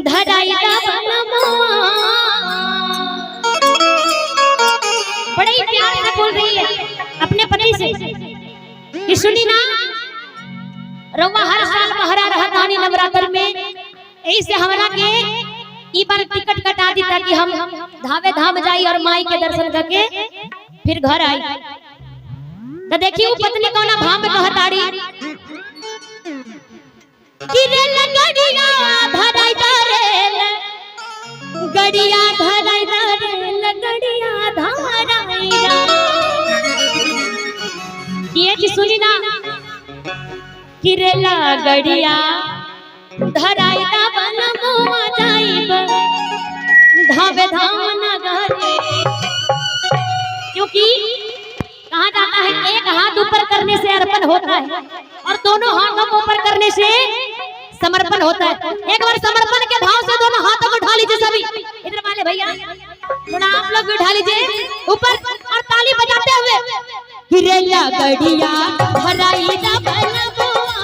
धराइदा बनमुआ बड़े ही प्यार से बोल रही है अपने पति से कि सुनी ना रउआ हर साल बहरा रहतानी नवरात्र में ऐसे हमरा के ई बार टिकट कटा दी ताकि हम धावे धाम जाई और माई के दर्शन करके फिर घर आई। तो देखिए वो पत्नी कौना भाव में कहताड़ी कि रे लगड़िया धराइदा रेल गड़िया धराइदा रेल गड़िया धराइदा। ये जी सुनी ना कि रे लगड़िया धराइदा बनमुआ जाइब धावे धाम नगरी। क्योंकि कहा जाता है एक हाथ ऊपर करने से अर्पण होता है और दोनों हाथों को ऊपर करने से समर्पण होता है। एक बार समर्पण के भाव से दोनों हाथों को उठा लीजिए सभी, इधर वाले भैया थोड़ा आप लोग भी उठा लीजिए ऊपर और ताली बजाते हुए कि रे लगड़िया धराइदा बनमुआ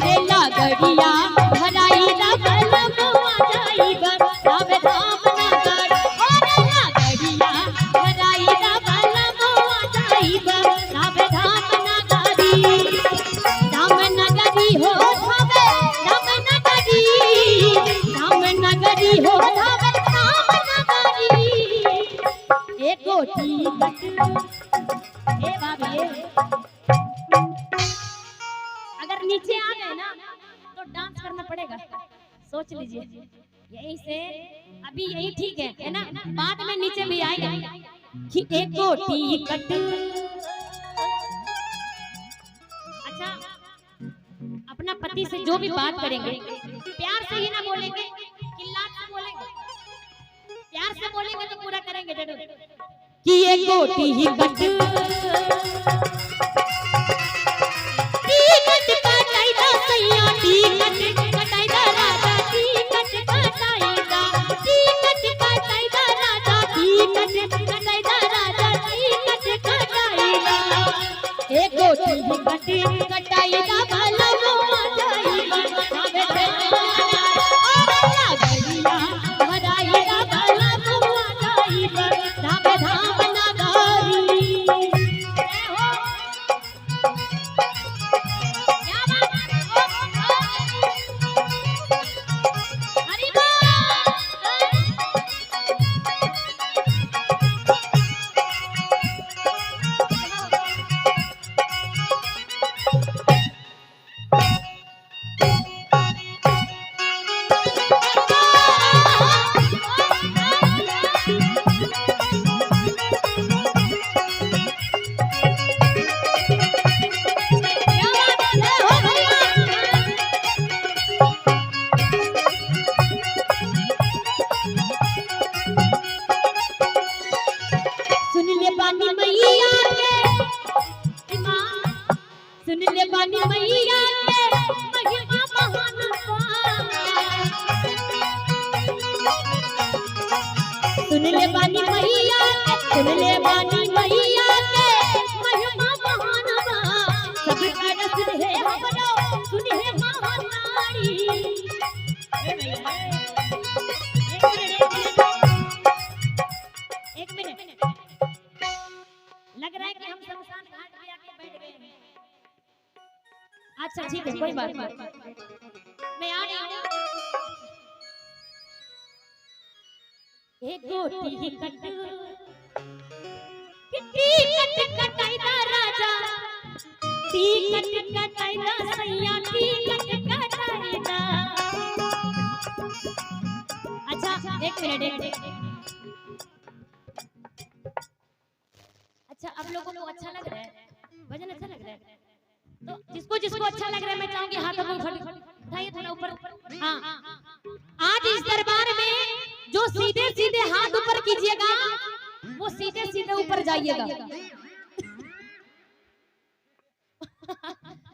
रे लगड़िया धराइदा बनमुआ जाइब धावे धाम नगर। रे लगड़िया धराइदा बनमुआ जाइब धावे धाम नगरी। धाम नगरी हो धावे धाम नगरी, धाम नगरी हो धावे धाम नगरी। एक गोटी ए बाबी अगर नीचे आ गए ना तो डांस करना पड़ेगा, सोच लीजिए। यही से अभी यही ठीक है ना, बाद में नीचे भी आएगा कि एक गोटी कट। अच्छा अपना पति से जो भी बात करेंगे प्यार से ही ना बोलेंगे, चिल्ला के बोलेंगे, प्यार से बोलेंगे तो पूरा करेंगे जरूर कि एक गोटी ही कट कटाइदा बनमुआ जाइब धावे धाम नगरी। सुन ले बानी मैया के महिमा महान सुन ले बानी मैया के महिमा महान सब करस है हमरो सुन है महानारी। एक मिनट लग रहा है कि हम शमशान घाट पे आके बैठ गए हैं। अच्छा ठीक है कोई बात नहीं, मैं आ रही हूँ। एक गोटी कट कटाइदा राजा टिकट कटाइदा सैया टिकट कटाइदा। अच्छा एक मिनट अच्छा आप लोगों को अच्छा लग रहा है, भजन अच्छा लग रहा है तो जिसको जिसको अच्छा लग रहा है मैं चाहूंगी हाथों को उठाइए थोड़ा ऊपर। हाँ आज इस दरबार में जो सीधे सीधे हाथ ऊपर कीजिएगा वो सीधे सीधे ऊपर जाइएगा।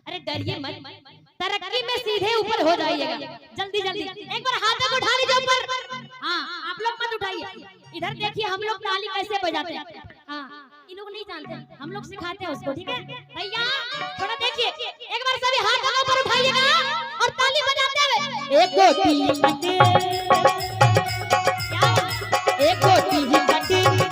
अरे डरिए मत, तरक्की में सीधे ऊपर हो जाइएगा जल्दी जल्दी। एक बार हाथों को उठा लीजिए ऊपर। हाँ आप लोग मत उठाइए, इधर देखिए हम लोग ताली कैसे बजाते हैं। हाँ इन लोग नहीं जानते, हम लोग सिखाते हैं उसको, ठीक है भैया? थोड़ा देखिए, एक बार सभी हाथ ऊपर उठाइएगा और ताली बजाते हुए एक दो तीन एक दो तीन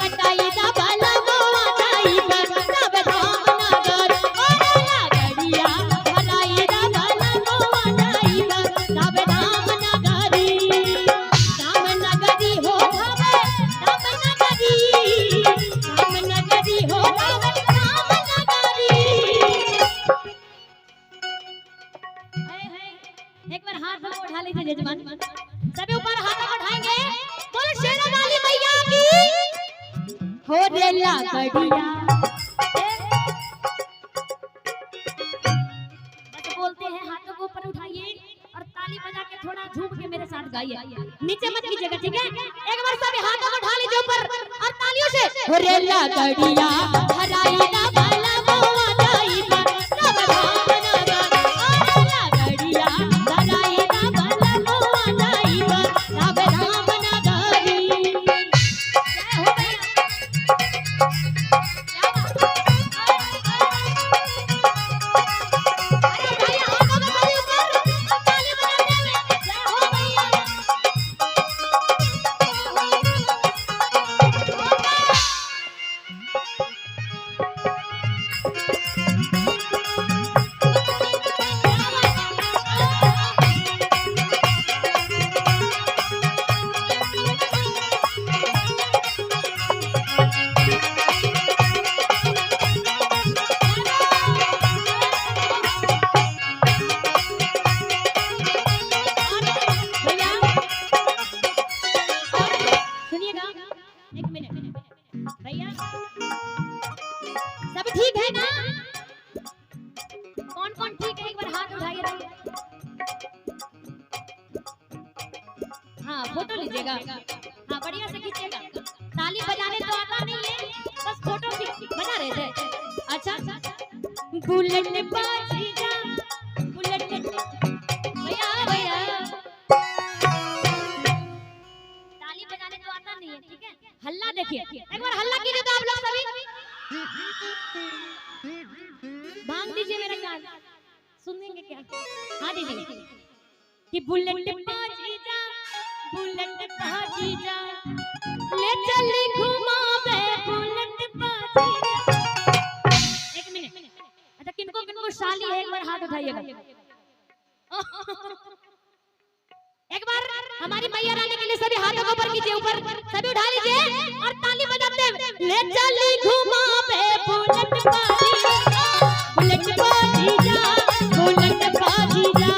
कटाई दा बाला मोआ नाई पर सब धाम नगर और लागड़िया भलाई दा बाला मोआ नाई पर सब धाम नगरी हो धाम नगरी हो धाम नगरी। एक बार हाथ उठा लीजिए जजमान, सभी ऊपर हाथ उठाएंगे, बोल शेरा वाली मैया की हो रे लागड़िया। बस बोलते हैं, हाथों को ऊपर उठाइए और ताली बजा के थोड़ा झूम के मेरे साथ गाइए, नीचे मत कीजिएगा, ठीक है? एक बार सभी हाथों को उठा लीजिए ऊपर और तालियों से हो रे लागड़िया हराई ना बाला मोआ नाई पर सब धाम नगर और लागड़िया हराई ना बाला मोआ नाई पर सब धाम नगरी। जय हो भैया, क्या बात अरे भैया, हाथों को सभी ऊपर और ताली बजाते हुए जय हो भैया। सुनिएगा एक मिनट भैया, सब ठीक है ना? कौन कौन ठीक है, एक बार हाथ उठाइए। हाँ, फोटो लीजिएगा, हाँ बढ़िया से खींचिएगा। ताली बजाने तो आता नहीं है, बस फोटो बना रहे थे। अच्छा, बुलेट बाजी जा बुलेट भैया भैया, ताली बजाने तो आता नहीं है, ठीक है? हल्ला देखिए, एक बार हल्ला कीजिए तो आप लोग सभी भांग दीजिए मेरा कान, सुनेंगे क्या? हाँ दीजिए कि बुलेट बाजी जा ले चली घुमावे बुलेट बाजी जा। एक मिनट, अच्छा किनको किनको शाली है एक बार हाथ उठाइएगा। एक बार हमारी मैया रानी के लिए सभी हाथों को ऊपर कीजिए, ऊपर सभी उठा लीजिए और ताली बजाते हुए ले चली घुमावे बुलेट बाजी जा बुलेट बाजी जा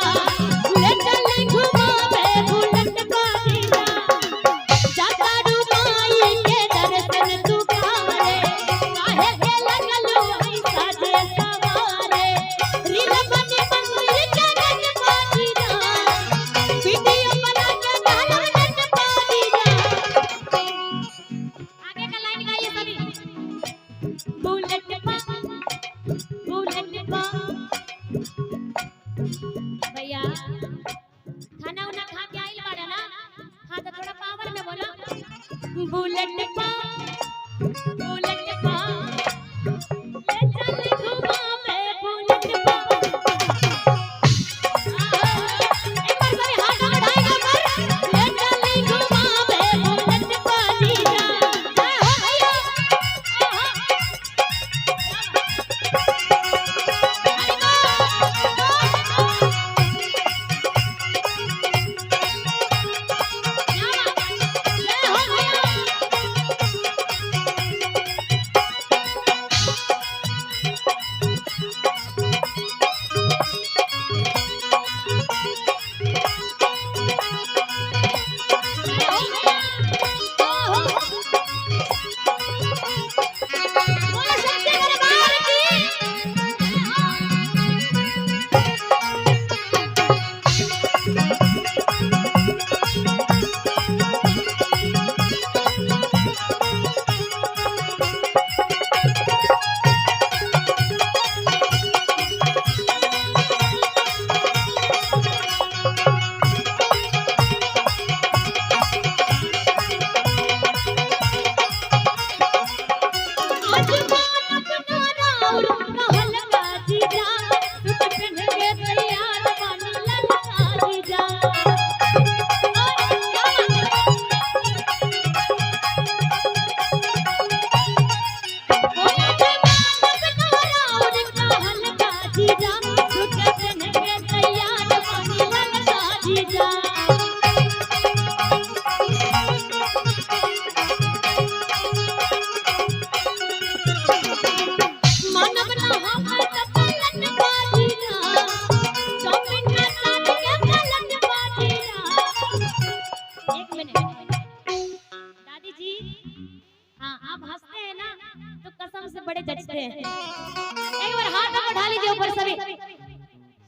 ले चली घुमावे बुलेट बाजी जा। जातारू माई के दर्शन तू कारे काहे के लगलू ऐसा जे सवारे रील बने मंदिर के गन बाजी जा वीडियो बना के डालो नट बाजी जा। आगे का लाइन गाइए सभी, बुलेट बाजी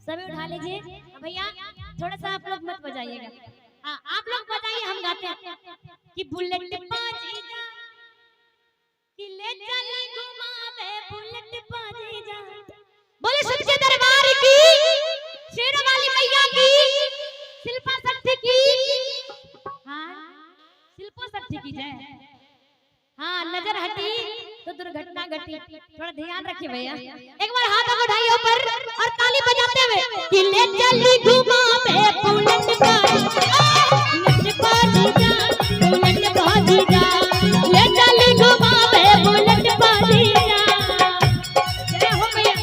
सभी उठा लीजिए भैया, थोड़ा सा आप लोग मत बजाइएगा। हाँ आप लोग बजाइए, हम गाते हैं कि बुलेट बाजी जा कि ले चले घुमावे बुलेट बाजी जा। बोले सच्चे दरबार की, शेर वाली मैया की, शिल्पा शक्ति की। हाँ शिल्पा शक्ति की जय। हाँ नजर हटी तो दुर्घटना घटी, थोड़ा ध्यान रखिए भैया। एक बार हाथ उठाइए ऊपर और ताली बजाते हुए कि ले चली घुमावे बुलेट बाजी जा, बुलेट बाजी जा, ले चली घुमावे बुलेट बाजी जा। जय हो भैया।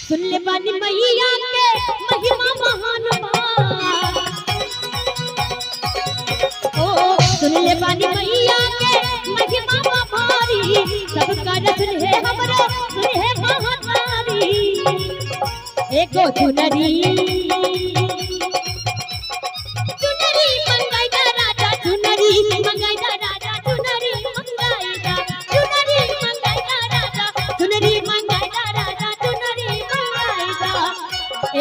सुन ले बानी मैया के महिमा महान बा, ओ सुन ले बानी मैया के महिमा भारी, सबका रसन है हमरा सुन है महातारी। एको चुनरी चुनरी मंगाई दा राजा, चुनरी मंगाई दा राजा, चुनरी मंगाई दा, चुनरी मंगाई दा राजा, चुनरी मंगाई दा राजा, चुनरी मंगाई दा।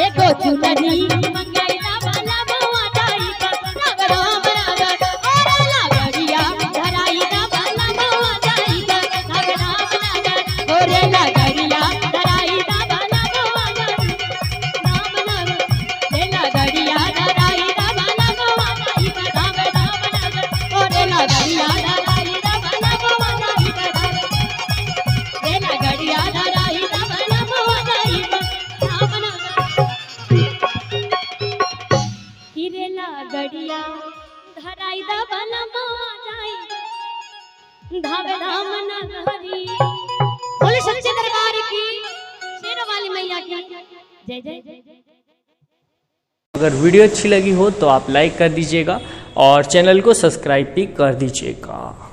एको चुनरी मंगाई दा वाला बवा जाई का, नगरो बराबर और लागड़िया धराई दा वाला बवा जाई का, नगरो बराबर और लागड़िया धराई दा वाला बवा जाई, नाम नाम ले लागड़िया धराई दा वाला बवा जाई का, नाम नाम और लागड़िया धराई दा वाला बवा जाई का, ले लागड़िया धराई दा वाला बवा जाई का, नाम नाम हिरेला गड़िया धराई दा वाला बवा जाई, धावे धाम नगरी। बोले सच्चे दरबार की, शेर वाली मैया की जय जय। अगर वीडियो अच्छी लगी हो तो आप लाइक कर दीजिएगा और चैनल को सब्सक्राइब भी कर दीजिएगा।